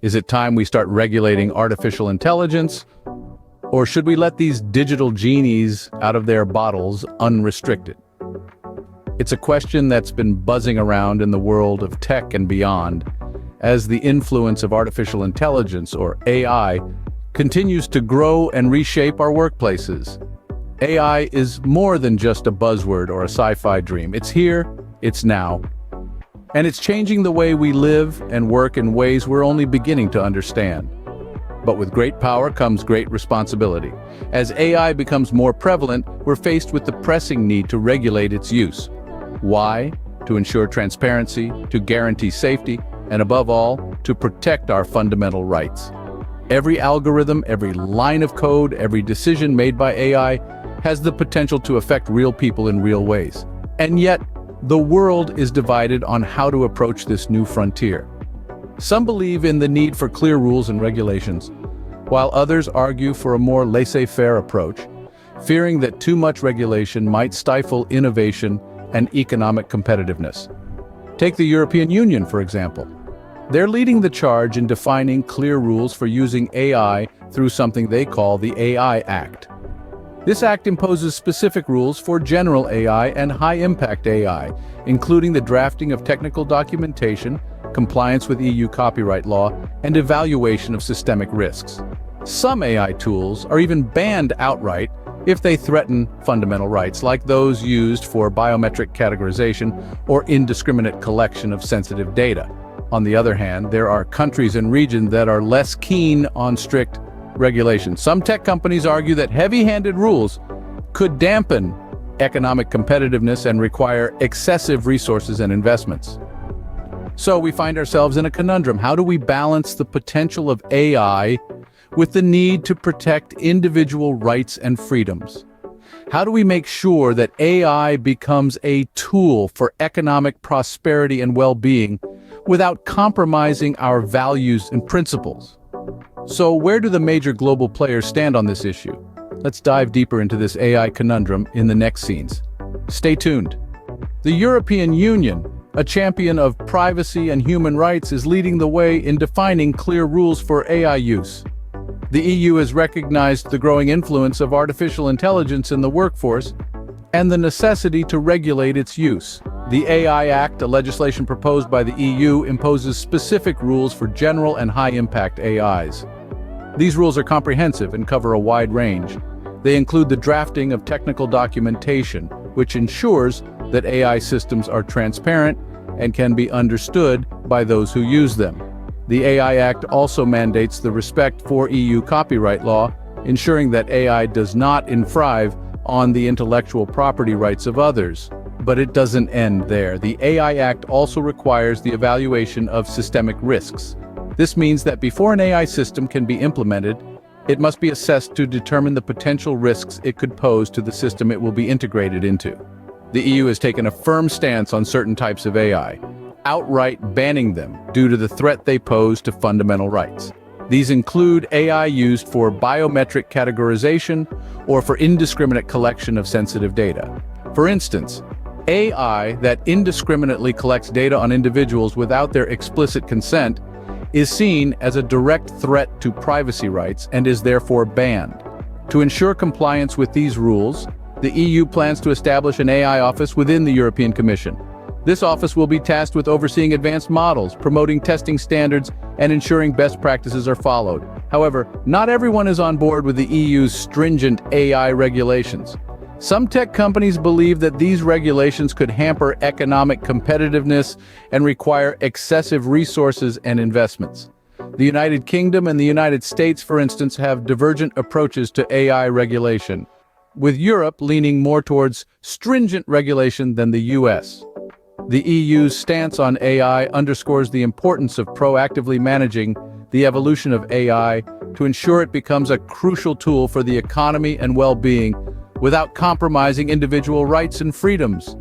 Is it time we start regulating artificial intelligence? Or should we let these digital genies out of their bottles unrestricted? It's a question that's been buzzing around in the world of tech and beyond, as the influence of artificial intelligence, or AI, continues to grow and reshape our workplaces. AI is more than just a buzzword or a sci-fi dream. It's here, it's now, and it's changing the way we live and work in ways we're only beginning to understand. But with great power comes great responsibility. As AI becomes more prevalent, we're faced with the pressing need to regulate its use. Why? To ensure transparency, to guarantee safety, and above all, to protect our fundamental rights. Every algorithm, every line of code, every decision made by AI has the potential to affect real people in real ways. And yet, the world is divided on how to approach this new frontier. Some believe in the need for clear rules and regulations, while others argue for a more laissez-faire approach, fearing that too much regulation might stifle innovation and economic competitiveness. Take the European Union, for example. They're leading the charge in defining clear rules for using AI through something they call the AI Act. This act imposes specific rules for general AI and high-impact AI, including the drafting of technical documentation, compliance with EU copyright law, and evaluation of systemic risks. Some AI tools are even banned outright if they threaten fundamental rights, like those used for biometric categorization or indiscriminate collection of sensitive data. On the other hand, there are countries and regions that are less keen on strict regulation. Some tech companies argue that heavy-handed rules could dampen economic competitiveness and require excessive resources and investments. So we find ourselves in a conundrum. How do we balance the potential of AI with the need to protect individual rights and freedoms? How do we make sure that AI becomes a tool for economic prosperity and well-being without compromising our values and principles? So where do the major global players stand on this issue? Let's dive deeper into this AI conundrum in the next scenes. Stay tuned. The European Union, a champion of privacy and human rights, is leading the way in defining clear rules for AI use. The EU has recognized the growing influence of artificial intelligence in the workforce and the necessity to regulate its use. The AI Act, a legislation proposed by the EU, imposes specific rules for general and high-impact AIs. These rules are comprehensive and cover a wide range. They include the drafting of technical documentation, which ensures that AI systems are transparent and can be understood by those who use them. The AI Act also mandates the respect for EU copyright law, ensuring that AI does not infringe on the intellectual property rights of others. But it doesn't end there. The AI Act also requires the evaluation of systemic risks. This means that before an AI system can be implemented, it must be assessed to determine the potential risks it could pose to the system it will be integrated into. The EU has taken a firm stance on certain types of AI, outright banning them due to the threat they pose to fundamental rights. These include AI used for biometric categorization or for indiscriminate collection of sensitive data. For instance, AI that indiscriminately collects data on individuals without their explicit consent is seen as a direct threat to privacy rights and is therefore banned. To ensure compliance with these rules, the EU plans to establish an AI office within the European Commission. This office will be tasked with overseeing advanced models, promoting testing standards, and ensuring best practices are followed. However, not everyone is on board with the EU's stringent AI regulations. Some tech companies believe that these regulations could hamper economic competitiveness and require excessive resources and investments. The United Kingdom and the United States, for instance, have divergent approaches to AI regulation, with Europe leaning more towards stringent regulation than the US. The EU's stance on AI underscores the importance of proactively managing the evolution of AI to ensure it becomes a crucial tool for the economy and well-being without compromising individual rights and freedoms.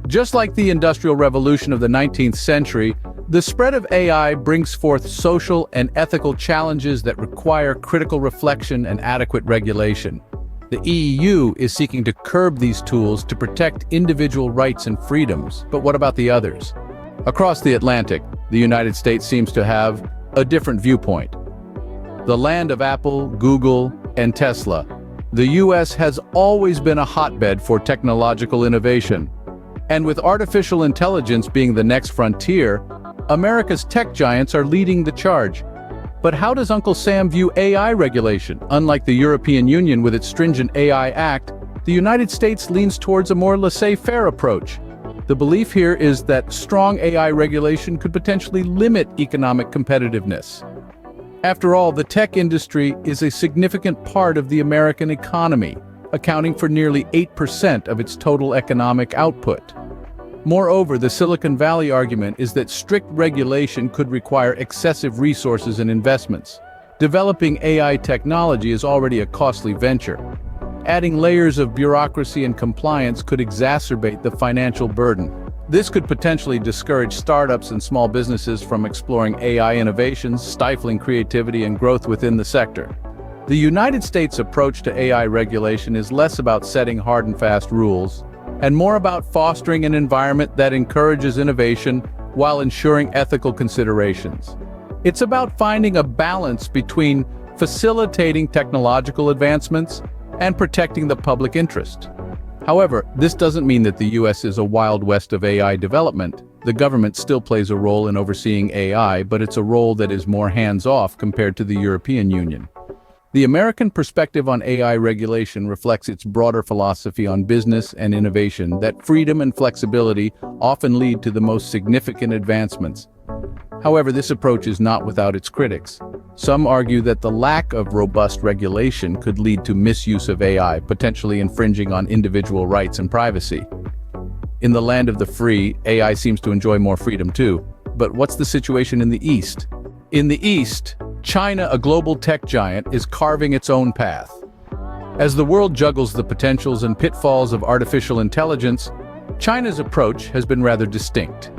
Just like the Industrial Revolution of the 19th century, the spread of AI brings forth social and ethical challenges that require critical reflection and adequate regulation. The EU is seeking to curb these tools to protect individual rights and freedoms. But what about the others? Across the Atlantic, the United States seems to have a different viewpoint. The land of Apple, Google, and Tesla, the US has always been a hotbed for technological innovation. And with artificial intelligence being the next frontier, America's tech giants are leading the charge. But how does Uncle Sam view AI regulation? Unlike the European Union with its stringent AI Act, the United States leans towards a more laissez-faire approach. The belief here is that strong AI regulation could potentially limit economic competitiveness. After all, the tech industry is a significant part of the American economy, accounting for nearly 8% of its total economic output. Moreover, the Silicon Valley argument is that strict regulation could require excessive resources and investments. Developing AI technology is already a costly venture. Adding layers of bureaucracy and compliance could exacerbate the financial burden. This could potentially discourage startups and small businesses from exploring AI innovations, stifling creativity and growth within the sector. The United States' approach to AI regulation is less about setting hard and fast rules, and more about fostering an environment that encourages innovation while ensuring ethical considerations. It's about finding a balance between facilitating technological advancements and protecting the public interest. However, this doesn't mean that the US is a wild west of AI development. The government still plays a role in overseeing AI, but it's a role that is more hands-off compared to the European Union. The American perspective on AI regulation reflects its broader philosophy on business and innovation, that freedom and flexibility often lead to the most significant advancements. However, this approach is not without its critics. Some argue that the lack of robust regulation could lead to misuse of AI, potentially infringing on individual rights and privacy. In the land of the free, AI seems to enjoy more freedom too. But what's the situation in the East? In the East, China, a global tech giant, is carving its own path. As the world juggles the potentials and pitfalls of artificial intelligence, China's approach has been rather distinct.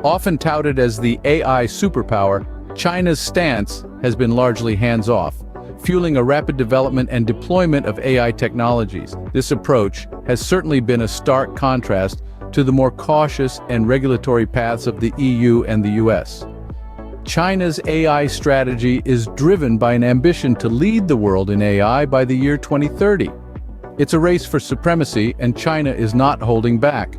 Often touted as the AI superpower, China's stance has been largely hands-off, fueling a rapid development and deployment of AI technologies. This approach has certainly been a stark contrast to the more cautious and regulatory paths of the EU and the US. China's AI strategy is driven by an ambition to lead the world in AI by the year 2030. It's a race for supremacy, and China is not holding back.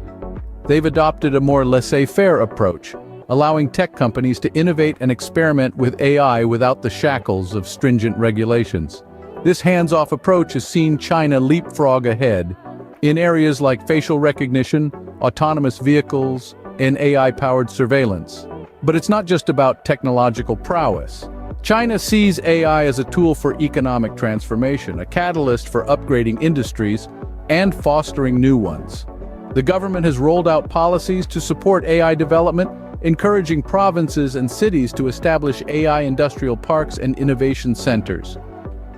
They've adopted a more laissez-faire approach, allowing tech companies to innovate and experiment with AI without the shackles of stringent regulations. This hands-off approach has seen China leapfrog ahead in areas like facial recognition, autonomous vehicles, and AI-powered surveillance. But it's not just about technological prowess. China sees AI as a tool for economic transformation, a catalyst for upgrading industries and fostering new ones. The government has rolled out policies to support AI development, encouraging provinces and cities to establish AI industrial parks and innovation centers.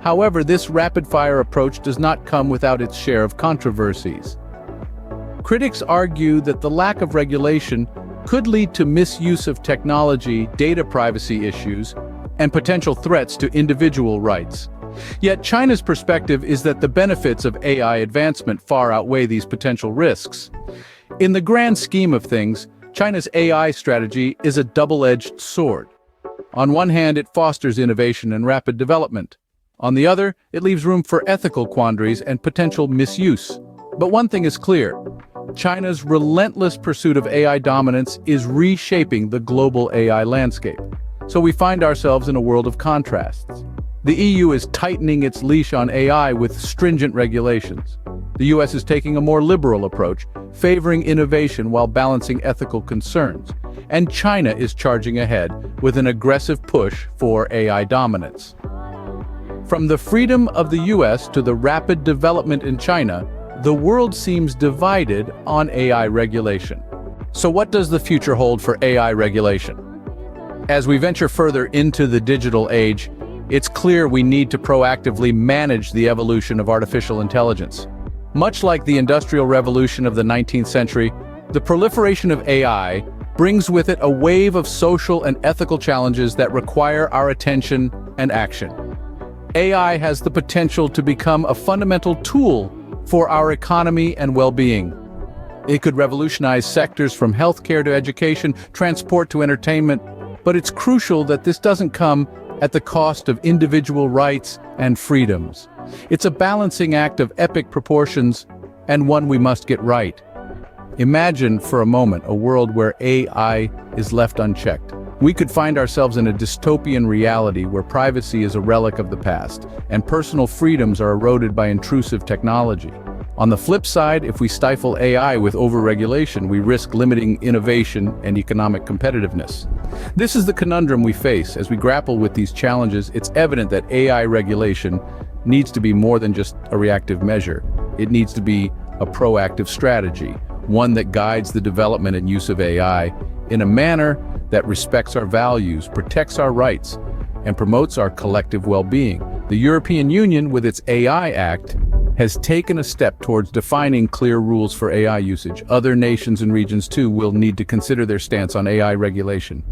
However, this rapid-fire approach does not come without its share of controversies. Critics argue that the lack of regulation could lead to misuse of technology, data privacy issues, and potential threats to individual rights. Yet China's perspective is that the benefits of AI advancement far outweigh these potential risks. In the grand scheme of things, China's AI strategy is a double-edged sword. On one hand, it fosters innovation and rapid development. On the other, it leaves room for ethical quandaries and potential misuse. But one thing is clear: China's relentless pursuit of AI dominance is reshaping the global AI landscape. So we find ourselves in a world of contrasts. The EU is tightening its leash on AI with stringent regulations. The US is taking a more liberal approach, favoring innovation while balancing ethical concerns. And China is charging ahead with an aggressive push for AI dominance. From the freedom of the US to the rapid development in China, the world seems divided on AI regulation. So what does the future hold for AI regulation? As we venture further into the digital age, it's clear we need to proactively manage the evolution of artificial intelligence. Much like the Industrial Revolution of the 19th century, the proliferation of AI brings with it a wave of social and ethical challenges that require our attention and action. AI has the potential to become a fundamental tool for our economy and well-being. It could revolutionize sectors from healthcare to education, transport to entertainment, But it's crucial that this doesn't come at the cost of individual rights and freedoms. It's a balancing act of epic proportions, and one we must get right. Imagine for a moment a world where AI is left unchecked. We could find ourselves in a dystopian reality where privacy is a relic of the past, and personal freedoms are eroded by intrusive technology. On the flip side, if we stifle AI with overregulation, we risk limiting innovation and economic competitiveness. This is the conundrum we face. As we grapple with these challenges, it's evident that AI regulation needs to be more than just a reactive measure. It needs to be a proactive strategy, one that guides the development and use of AI in a manner that respects our values, protects our rights, and promotes our collective well-being. The European Union, with its AI Act, has taken a step towards defining clear rules for AI usage. Other nations and regions, too, will need to consider their stance on AI regulation.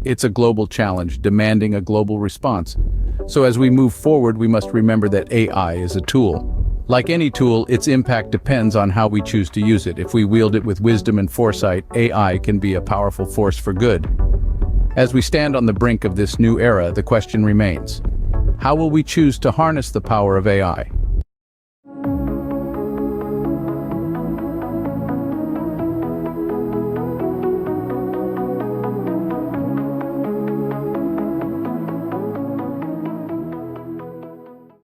It's a global challenge, demanding a global response. So as we move forward, we must remember that AI is a tool. Like any tool, its impact depends on how we choose to use it. If we wield it with wisdom and foresight, AI can be a powerful force for good. As we stand on the brink of this new era, the question remains: how will we choose to harness the power of AI?